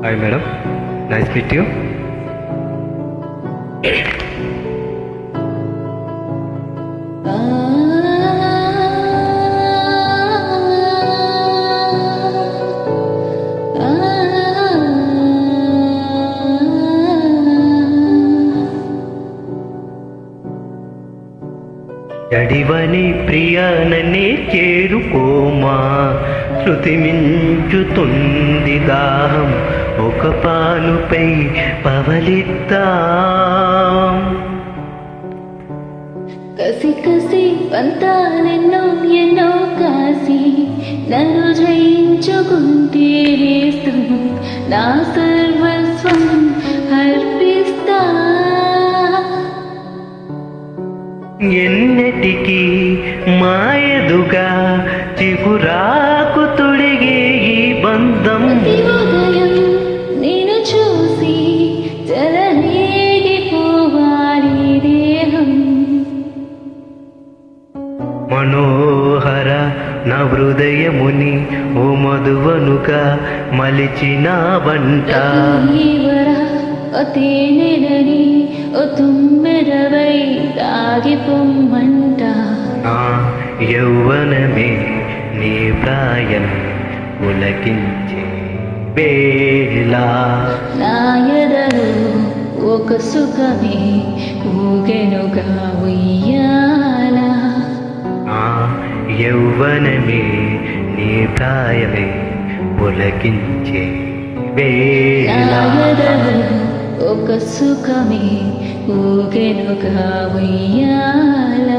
Hi madam, nice meet you. ఎడివని ప్రియానని చేరుకోమా, శృతి మించుతుంది దాహం, ఒక పానుపై పవలిద్దాం. కసి కసి పంతాలెన్నో ఎన్నో కాసి నన్ను జయించుకుంటే నేస్తం, నా సర్వస్వం అర్పిస్తా. ఎన్నటికీ మాయదుగా చిగురాకు తొడిగే ఈ బంధం, ప్రతి ఉదయం నేను చూసి జలనేగిపోవాలి దేహం. మనోహర నా హృదయముని ఓ మధువనుగా మలిచిన వంట. తేనెలని ఓ తుమ్మెదవై తాగిపొమ్మంట. నా యౌవనమే నీ ప్రాయం పులకించే వేళ, నా ఎదలో ఒక సుఖమే ఊగెనుగా ఉయ్యాల. నా యౌవనమే నీ ప్రాయమే పులకించే వేళ. నా ఎదలో ఒక సుఖమే ఊగెనుగా ఉయ్యాల.